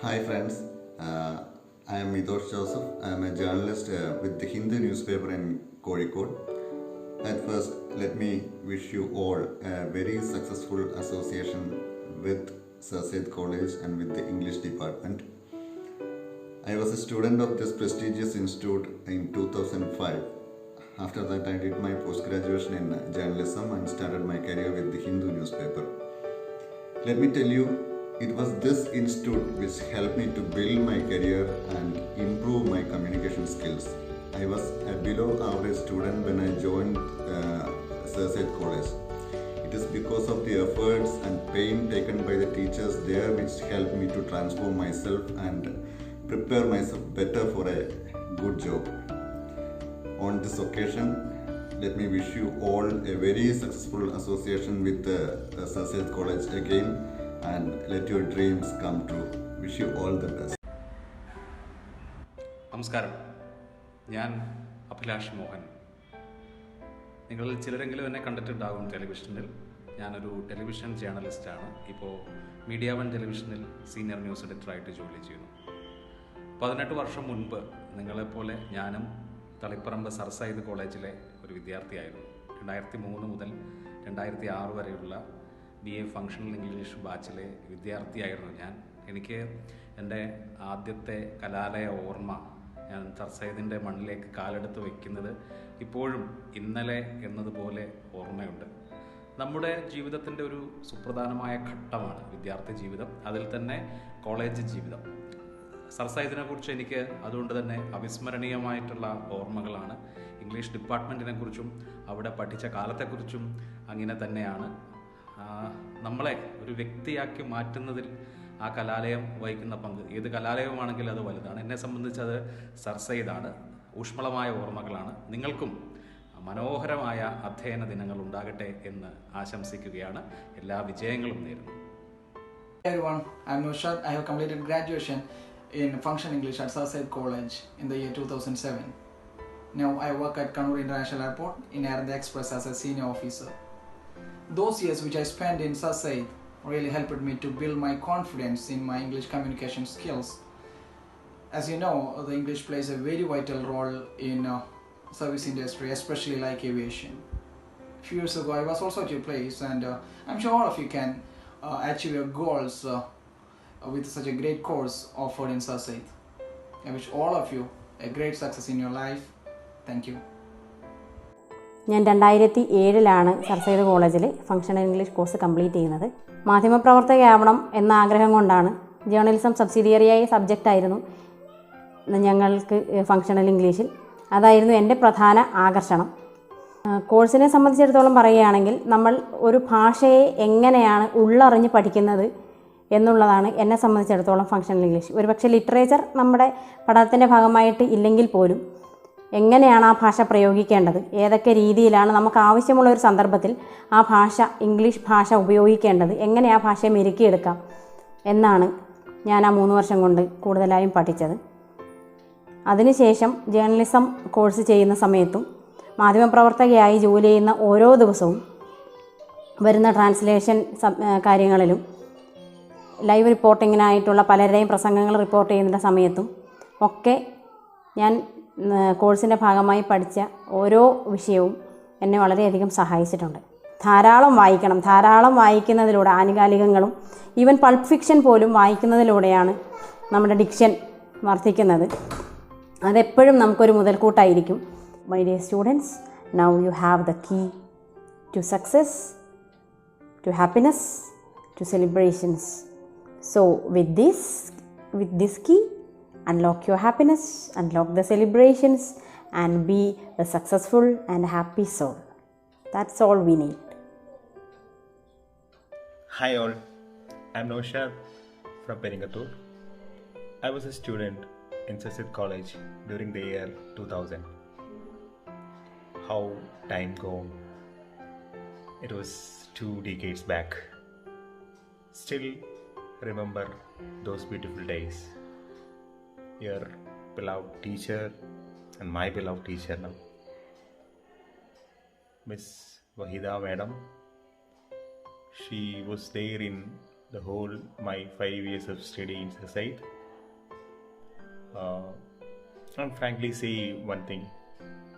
Hi friends, I am Mithosh Joseph. I am a journalist with the Hindu newspaper in Kozhikode. At first, let me wish you all a very successful association with Sir Syed College and with the English department. I was a student of this prestigious institute in 2005. After that, I did my post-graduation in journalism and started my career with the Hindu newspaper. Let me tell you, it was this institute which helped me to build my career and improve my communication skills. I was a below average student when I joined Sir Syed College. It is because of the efforts and pain taken by the teachers there which helped me to transform myself and prepare myself better for a good job. On this occasion, let me wish you all a very successful association with Sir Syed College again, and let your dreams come true. Wish you all the best. നമസ്കാരം, ഞാൻ അഭിലാഷ് മോഹൻ. നിങ്ങളിൽ ചിലരെങ്കിലും എന്നെ കണ്ടിട്ടുണ്ടാകും ടെലിവിഷനിൽ. ഞാനൊരു television ജേർണലിസ്റ്റാണ്. ഇപ്പോൾ media one ടെലിവിഷനിൽ സീനിയർ ന്യൂസ് എഡിറ്ററായിട്ട് ജോലി ചെയ്യുന്നു. 18 വർഷം മുൻപ് നിങ്ങളെപ്പോലെ ഞാനും തളിപ്പറമ്പ് സർ സയ്യിദ് കോളേജിലെ ഒരു വിദ്യാർത്ഥിയായിരുന്നു. 2003 മുതൽ 2006 വരെയുള്ള BA ഫങ്ഷണൽ ഇംഗ്ലീഷ് ബാച്ചിലെ വിദ്യാർത്ഥിയായിരുന്നു ഞാൻ. എനിക്ക് എൻ്റെ ആദ്യത്തെ കലാലയ ഓർമ്മ, ഞാൻ സർ സയ്യിദിൻ്റെ മണ്ണിലേക്ക് കാലെടുത്ത് വയ്ക്കുന്നത് ഇപ്പോഴും ഇന്നലെ എന്നതുപോലെ ഓർമ്മയുണ്ട്. നമ്മുടെ ജീവിതത്തിൻ്റെ ഒരു സുപ്രധാനമായ ഘട്ടമാണ് വിദ്യാർത്ഥി ജീവിതം, അതിൽ തന്നെ കോളേജ് ജീവിതം. സർ സയ്യിദിനെ കുറിച്ച് എനിക്ക് അതുകൊണ്ട് തന്നെ അവിസ്മരണീയമായിട്ടുള്ള ഓർമ്മകളാണ്. ഇംഗ്ലീഷ് ഡിപ്പാർട്ട്മെൻറ്റിനെ കുറിച്ചും അവിടെ പഠിച്ച കാലത്തെക്കുറിച്ചും അങ്ങനെ തന്നെയാണ്. നമ്മളെ ഒരു വ്യക്തിയാക്കി മാറ്റുന്നതിൽ ആ കലാലയം വഹിക്കുന്ന പങ്ക്, ഏത് കലാലയമാണെങ്കിലും അത് വലുതാണ്. എന്നെ സംബന്ധിച്ച് അത് സർ സയ്യിദാണ്. ഊഷ്മളമായ ഓർമ്മകളാണ്. നിങ്ങൾക്കും മനോഹരമായ അധ്യയന ദിനങ്ങൾ ഉണ്ടാകട്ടെ എന്ന് ആശംസിക്കുകയാണ്. എല്ലാ വിജയങ്ങളും നേരുന്നു. Hey everyone, I'm Noshad. I have completed graduation in Functional English at Sir Syed College in the year 2007. Now I work at Kannur International Airport in Air India Express as a senior officer. Those years which I spent in Sir Syed really helped me to build my confidence in my English communication skills. As you know, the English plays a very vital role in service industry, especially like aviation. A few years ago I was also at your place, and I'm sure all of you can achieve your goals with such a great course offered in Sir Syed. I wish all of you a great success in your life. Thank you. ഞാൻ 2007 sir Sayyid കോളേജിൽ functional English course complete ചെയ്യുന്നത്. മാധ്യമപ്രവർത്തകയാവണം എന്ന ആഗ്രഹം കൊണ്ടാണ്. Journalism സബ്സിഡിയറിയായ സബ്ജക്റ്റായിരുന്നു ഞങ്ങൾക്ക് functional ഇംഗ്ലീഷിൽ. അതായിരുന്നു എൻ്റെ പ്രധാന ആകർഷണം. കോഴ്സിനെ സംബന്ധിച്ചിടത്തോളം പറയുകയാണെങ്കിൽ, നമ്മൾ ഒരു ഭാഷയെ എങ്ങനെയാണ് ഉള്ളറിഞ്ഞ് പഠിക്കുന്നത് എന്നുള്ളതാണ് എന്നെ സംബന്ധിച്ചിടത്തോളം ഫങ്ഷണൽ ഇംഗ്ലീഷ്. ഒരുപക്ഷെ ലിറ്ററേച്ചർ നമ്മുടെ പഠനത്തിൻ്റെ ഭാഗമായിട്ട് ഇല്ലെങ്കിൽ പോലും എങ്ങനെയാണ് ആ ഭാഷ പ്രയോഗിക്കേണ്ടത്, ഏതൊക്കെ രീതിയിലാണ് നമുക്ക് ആവശ്യമുള്ള ഒരു സന്ദർഭത്തിൽ ആ ഭാഷ, ഇംഗ്ലീഷ് ഭാഷ ഉപയോഗിക്കേണ്ടത്, എങ്ങനെ ആ ഭാഷയെ മെരുക്കിയെടുക്കാം എന്നാണ് ഞാൻ ആ 3 വർഷം കൊണ്ട് കൂടുതലായും പഠിച്ചത്. അതിനുശേഷം ജേർണലിസം കോഴ്സ് ചെയ്യുന്ന സമയത്തും മാധ്യമപ്രവർത്തകയായി ജോലി ചെയ്യുന്ന ഓരോ ദിവസവും വരുന്ന ട്രാൻസ്ലേഷൻ കാര്യങ്ങളിലും ലൈവ് റിപ്പോർട്ടിങ്ങിനായിട്ടുള്ള പലരുടെയും പ്രസംഗങ്ങൾ റിപ്പോർട്ട് ചെയ്യുന്ന സമയത്തും ഒക്കെ ഞാൻ കോഴ്സിൻ്റെ ഭാഗമായി പഠിച്ച ഓരോ വിഷയവും എന്നെ വളരെയധികം സഹായിച്ചിട്ടുണ്ട്. ധാരാളം വായിക്കണം. ധാരാളം വായിക്കുന്നതിലൂടെ ആനുകാലികങ്ങളും ഈവൻ പൾപ്പ് ഫിക്ഷൻ പോലും വായിക്കുന്നതിലൂടെയാണ് നമ്മുടെ ഡിക്ഷൻ വർദ്ധിക്കുന്നത്. അതെപ്പോഴും നമുക്കൊരു മുതൽക്കൂട്ടായിരിക്കും. My dear students, now you have the key to success, to happiness, to celebrations. So with this key, unlock your happiness, unlock the celebrations, and be a successful and happy soul. That's all we need. Hi all, I'm Noshad from Peringattur. I was a student in Sir Syed College during the year 2000. How time gone. It was 2 decades back. Still remember those beautiful days. Your beloved teacher and my beloved teacher now, Miss Wahida Madam. She was there in the whole my 5 years of study in society. And frankly say one thing,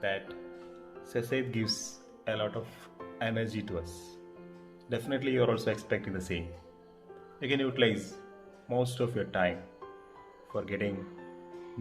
that society gives a lot of energy to us. Definitely you are also expecting the same. You can utilize most of your time for getting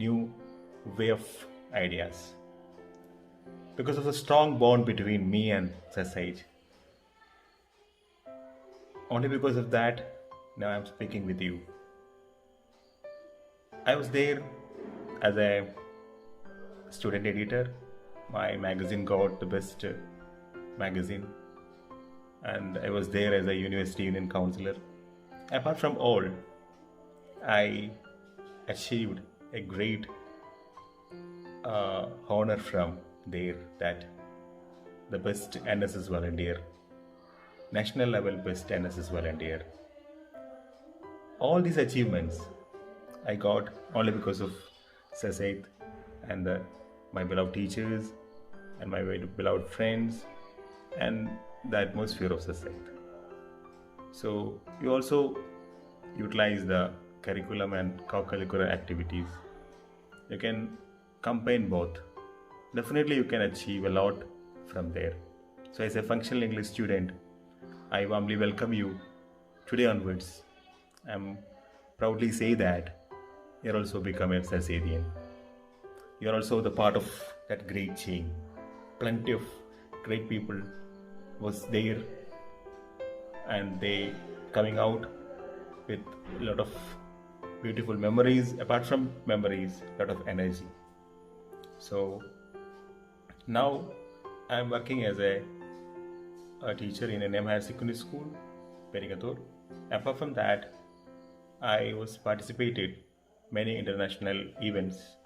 new way of ideas. Because of the strong bond between me and society. Only because of that, now I'm speaking with you. I was there as a student editor. My magazine got the best magazine, and I was there as a university union counselor. Apart from all, I achieved a great honor from there, that the best NSS volunteer, national level best NSS volunteer. All these achievements I got only because of Sasaid and my beloved teachers and my beloved friends and the atmosphere of Sasaid. So you also utilize the curriculum and co-curricular activities. You can combine both. Definitely you can achieve a lot from there. So as a functional English student, I warmly welcome you today onwards. I'm proudly say that you're also become a Sasadian. You're also the part of that great chain. Plenty of great people was there, and they coming out with a lot of beautiful memories. Apart from memories, a lot of energy. So now I'm working as a teacher in an M Higher Secondary School, Peringatur. Apart from that, I was participated many international events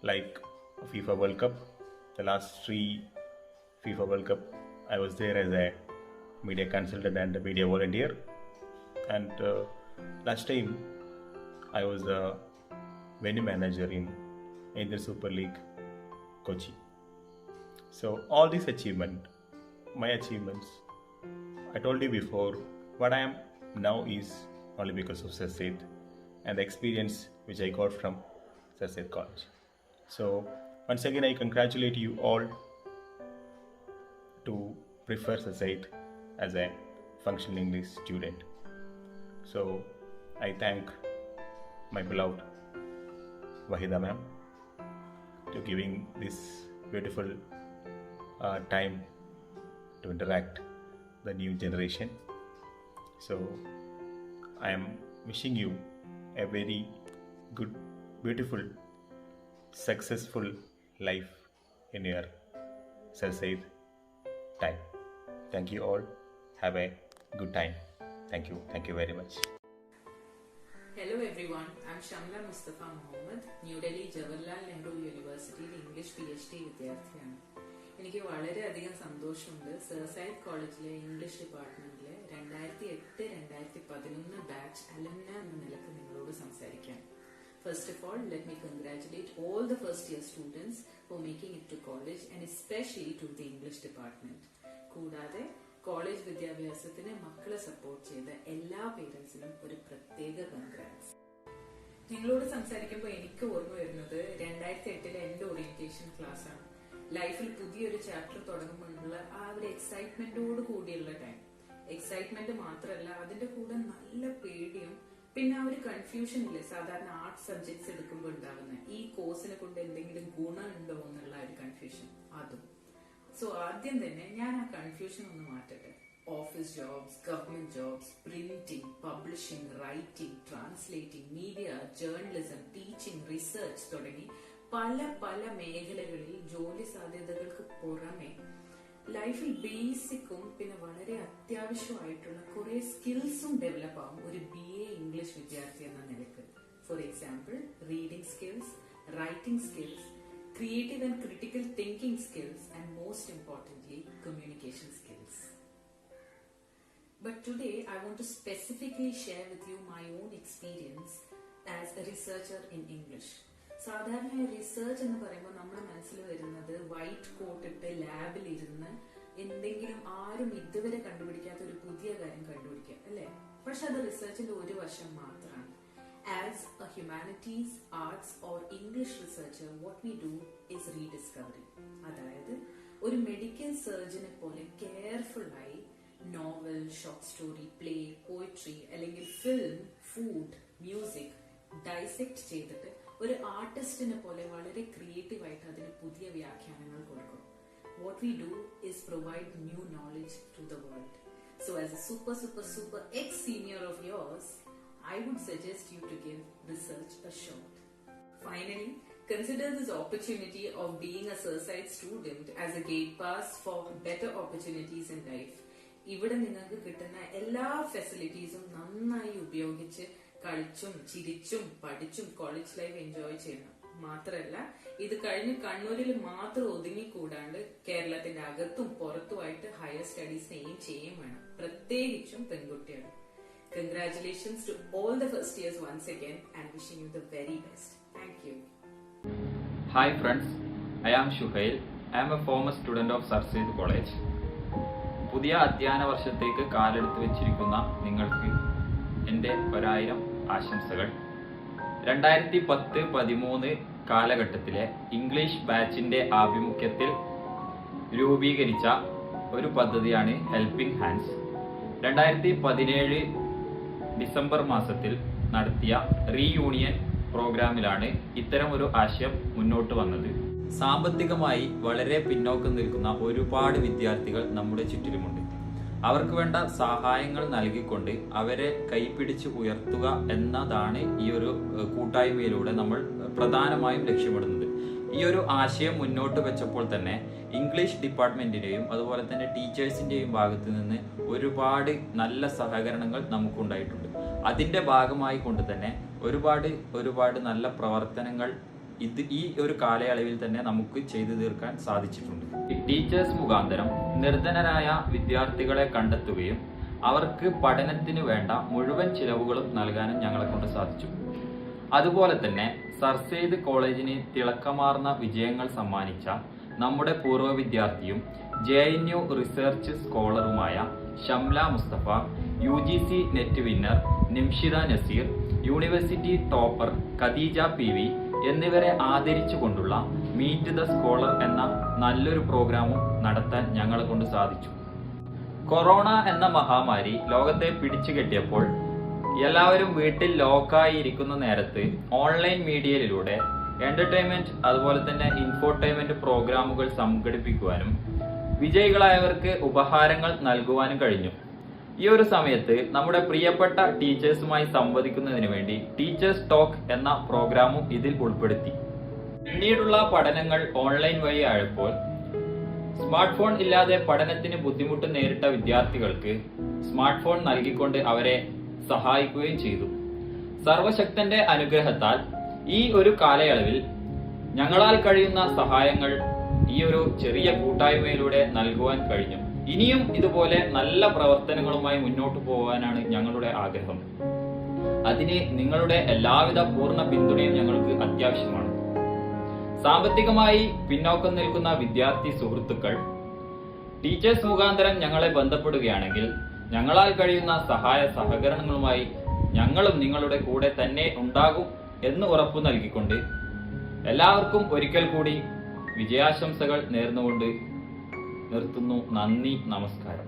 like FIFA World Cup. The last 3 FIFA World Cup, I was there as a media consultant and a media volunteer. And last time, I was a venue manager in Indian Super League, Kochi. So all these my achievements, I told you before, what I am now is only because of Sasaid and the experience which I got from Sasaid College. So once again, I congratulate you all to prefer Sasaid as a functional English student. So I thank my beloved Wahida ma'am to giving this beautiful time to interact the new generation. So I am wishing you a very good, beautiful, successful life in your Sasaid time. Thank you all. Have a good time. Thank you. Thank you very much. Hello everyone, I'm Shamla Mustafa Mohammed, New Delhi Jawaharlal Nehru University English PhD വിദ്യാർത്ഥിയാണ്. എനിക്ക് വളരെയധികം സന്തോഷമുണ്ട് സേഴ്സൈഡ് കോളേജിലെ English ഡിപ്പാർട്ട്മെന്റിലെ 2008-2011 batch alumina എന്ന നിലക്ക് നിങ്ങളോട് സംസാരിക്കാം. First of all, let me congratulate all the first year students for making it to college and especially to the English department. കൂടാതെ കോളേജ് വിദ്യാഭ്യാസത്തിന് മക്കളെ സപ്പോർട്ട് ചെയ്ത എല്ലാ പേരൻസിനും ഒരു പ്രത്യേക കൺഗ്രാറ്റ്സ്. നിങ്ങളോട് സംസാരിക്കുമ്പോൾ എനിക്ക് ഓർമ്മ വരുന്നത് 2008 എന്റെ ഓറിയന്റേഷൻ ക്ലാസ് ആണ്. ലൈഫിൽ പുതിയൊരു ചാപ്റ്റർ തുടങ്ങുമ്പോഴുള്ള ആ ഒരു എക്സൈറ്റ്മെന്റോട് കൂടിയുള്ള ടൈം. എക്സൈറ്റ്മെന്റ് മാത്രമല്ല, അതിന്റെ കൂടെ നല്ല പേടിയും പിന്നെ ആ ഒരു കൺഫ്യൂഷൻ ഇല്ലേ സാധാരണ ആർട്സ് സബ്ജക്ട്സ് എടുക്കുമ്പോൾ ഉണ്ടാവുന്ന ഈ കോഴ്സിനെ കൊണ്ട് എന്തെങ്കിലും ഗുണമുണ്ടോ എന്നുള്ള ഒരു കൺഫ്യൂഷൻ അതും. സോ ആദ്യം തന്നെ ഞാൻ ആ കൺഫ്യൂഷൻ ഒന്ന് മാറ്റട്ടെ. Office jobs, government jobs, printing, publishing, writing, translating, media, journalism, teaching, research തുടങ്ങി പല പല മേഖലകളിൽ ജോലി സാധ്യതകൾക്ക് പുറമെ ലൈഫിൽ ബേസിക്കും പിന്നെ വളരെ അത്യാവശ്യമായിട്ടുള്ള കുറെ സ്കിൽസും ഡെവലപ്പ് ആവും ഒരു BA ഇംഗ്ലീഷ് വിദ്യാർത്ഥി എന്ന നിലക്ക്. For example, reading skills, writing skills, creative and critical thinking skills, and most importantly, communication skills. But today I want to specifically share with you my own experience as a researcher in English. സാധാരണ research എന്ന് പറയുമ്പോൾ നമ്മുടെ മനസ്സിൽ വരുന്നത് white coat ഇട്ട് ലാബിൽ ഇരുന്ന് എന്തെങ്കിലും ആരും ഇതുവരെ കണ്ടുപിടിക്കാത്ത ഒരു പുതിയ കാര്യം കണ്ടുപിടിക്കുക അല്ലേ? പക്ഷെ അത് റിസർച്ചിന്റെ ഒരു വശം മാത്രമാണ്. As a humanities, arts or English researcher what we do is rediscovery. അതായത് ഒരു മെഡിക്കൽ സർജനെ പോലെ കെയർഫുൾ ആയി novel, short story, play, poetry അല്ലെങ്കിൽ ഫിലിം, ഫുഡ്, മ്യൂസിക് ഡൈസെക്ട് ചെയ്തിട്ട് ഒരു ആർട്ടിസ്റ്റിനെ പോലെ വളരെ ക്രിയേറ്റീവ് ആയിട്ട് അതിന് പുതിയ വ്യാഖ്യാനങ്ങൾ കൊടുക്കും. What we do is provide new knowledge to the world. So as a super ex-senior of yours, I would suggest you to give research a shot. Finally, consider this opportunity of being a Surside student as a gate pass for better opportunities in life. ഇവിടെ നിങ്ങൾക്ക് കിട്ടുന്ന എല്ലാ ഫെസിലിറ്റീസും നന്നായി ഉപയോഗിച്ച് കളിച്ചും ചിരിച്ചും പഠിച്ചും കോളേജ് ലൈഫ് എൻജോയ് ചെയ്യണം. മാത്രല്ല ഇത് കഴിഞ്ഞ് കണ്ണൂരിൽ മാത്രം ഒതുങ്ങിക്കൂടാണ്ട് കേരളത്തിന്റെ അകത്തും പുറത്തുമായിട്ട് ഹയർ സ്റ്റഡീസിന് എയിം ചെയ്യുകയും വേണം, പ്രത്യേകിച്ചും പെൺകുട്ടികൾ. Congratulations to all the first years once again and wishing you the very best. Thank you. Hi friends, I am Shuhail. I am a former student of Sarseed College. പുതിയ അധ്യയന വർഷത്തേക്ക് കാലെടുത്ത് വെച്ചിരിക്കുന്ന നിങ്ങൾക്ക് എൻ്റെ 1000 ആശംസകൾ. 2010-13 കാലഘട്ടത്തിലെ ഇംഗ്ലീഷ് ബാച്ചിന്റെ ആഭിമുഖ്യത്തിൽ രൂപീകരിച്ച ഒരു പദ്ധതിയാണ് ഹെൽപ്പിംഗ് ഹാൻഡ്സ്. 2017 ഡിസംബർ മാസത്തിൽ നടത്തിയ റീയൂണിയൻ പ്രോഗ്രാമിലാണ് ഇത്തരം ഒരു ആശയം മുന്നോട്ട് വന്നത്. സാമ്പത്തികമായി വളരെ പിന്നോക്കം നിൽക്കുന്ന ഒരുപാട് വിദ്യാർത്ഥികൾ നമ്മുടെ ചുറ്റിലുമുണ്ട്. അവർക്ക് വേണ്ട സഹായങ്ങൾ നൽകിക്കൊണ്ട് അവരെ കൈപിടിച്ച് ഉയർത്തുക എന്നതാണ് ഈ ഒരു കൂട്ടായ്മയിലൂടെ നമ്മൾ പ്രധാനമായും ലക്ഷ്യമിടുന്നത്. ഈ ഒരു ആശയം മുന്നോട്ട് വെച്ചപ്പോൾ തന്നെ ഇംഗ്ലീഷ് ഡിപ്പാർട്ട്മെന്റിന്റെയും അതുപോലെ തന്നെ ടീച്ചേഴ്സിന്റെയും ഭാഗത്ത് നിന്ന് ഒരുപാട് നല്ല സഹകരണങ്ങൾ നമുക്കുണ്ടായിട്ടുണ്ട്. അതിന്റെ ഭാഗമായി കൊണ്ട് തന്നെ ഒരുപാട് നല്ല പ്രവർത്തനങ്ങൾ ഈ ഒരു കാലയളവിൽ തന്നെ നമുക്ക് ചെയ്തു തീർക്കാൻ സാധിച്ചിട്ടുണ്ട്. ടീച്ചേഴ്സ് മുഖാന്തരം നിർധനരായ വിദ്യാർത്ഥികളെ കണ്ടെത്തുകയും അവർക്ക് പഠനത്തിന് വേണ്ട മുഴുവൻ ചിലവുകളും നൽകാനും ഞങ്ങളെ കൊണ്ട് സാധിച്ചു. അതുപോലെ തന്നെ സർസെയ്ദ് കോളേജിന് തിളക്കമാർന്ന വിജയങ്ങൾ സമ്മാനിച്ച നമ്മുടെ പൂർവ്വ വിദ്യാർത്ഥിയും JNU റിസർച്ച് സ്കോളറുമായ Shamla Musthafa, UGC net winner Nimshitha Nazeer, university topper Khadeeja PV എന്നിവരെ ആദരിച്ചുകൊണ്ടുള്ള മീറ്റ് ദ സ്കോളർ എന്ന നല്ലൊരു പ്രോഗ്രാമും നടത്താൻ ഞങ്ങളെ കൊണ്ട് സാധിച്ചു. കൊറോണ എന്ന മഹാമാരി ലോകത്തെ പിടിച്ചുകെട്ടിയപ്പോൾ എല്ലാവരും വീട്ടിൽ ലോക്കായി ഇരിക്കുന്ന നേരത്ത് ഓൺലൈൻ മീഡിയയിലൂടെ എന്റർടൈൻമെന്റ് അതുപോലെ തന്നെ ഇൻഫോർടൈൻമെന്റ് പ്രോഗ്രാമുകൾ സംഘടിപ്പിക്കുവാനും വിജയികളായവർക്ക് ഉപഹാരങ്ങൾ നൽകുവാനും കഴിഞ്ഞു. ഈ ഒരു സമയത്ത് നമ്മുടെ പ്രിയപ്പെട്ട ടീച്ചേഴ്സുമായി സംവദിക്കുന്നതിന് വേണ്ടി ടീച്ചേഴ്സ് ടോക്ക് എന്ന പ്രോഗ്രാമും ഇതിൽ ഉൾപ്പെടുത്തി. പിന്നീടുള്ള പഠനങ്ങൾ ഓൺലൈൻ വഴി ആയപ്പോൾ സ്മാർട്ട് ഫോൺ ഇല്ലാതെ പഠനത്തിന് ബുദ്ധിമുട്ട് നേരിട്ട വിദ്യാർത്ഥികൾക്ക് സ്മാർട്ട് ഫോൺ നൽകിക്കൊണ്ട് അവരെ സഹായിക്കുകയും ചെയ്തു. സർവശക്തന്റെ അനുഗ്രഹത്താൽ ഈ ഒരു കാലയളവിൽ ഞങ്ങളാൽ കഴിയുന്ന സഹായങ്ങൾ ഈ ഒരു ചെറിയ കൂട്ടായ്മയിലൂടെ നൽകുവാൻ കഴിഞ്ഞു. ഇനിയും ഇതുപോലെ നല്ല പ്രവർത്തനങ്ങളുമായി മുന്നോട്ട് പോകാനാണ് ഞങ്ങളുടെ ആഗ്രഹം. അതിന് നിങ്ങളുടെ എല്ലാവിധ പൂർണ്ണ പിന്തുണയും ഞങ്ങൾക്ക് അത്യാവശ്യമാണ്. സാമ്പത്തികമായി പിന്നോക്കം നിൽക്കുന്ന വിദ്യാർത്ഥി സുഹൃത്തുക്കൾ ടീച്ചേഴ്സ് മുഖാന്തരം ഞങ്ങളെ ബന്ധപ്പെടുകയാണെങ്കിൽ ഞങ്ങളാൽ കഴിയുന്ന സഹായ സഹകരണങ്ങളുമായി ഞങ്ങളും നിങ്ങളുടെ കൂടെ തന്നെ ഉണ്ടാകും എന്ന് ഉറപ്പു നൽകിക്കൊണ്ട് എല്ലാവർക്കും ഒരിക്കൽ കൂടി വിജയാശംസകൾ നേർന്നുകൊണ്ട് നിർത്തുന്നു. നന്ദി, നമസ്കാരം.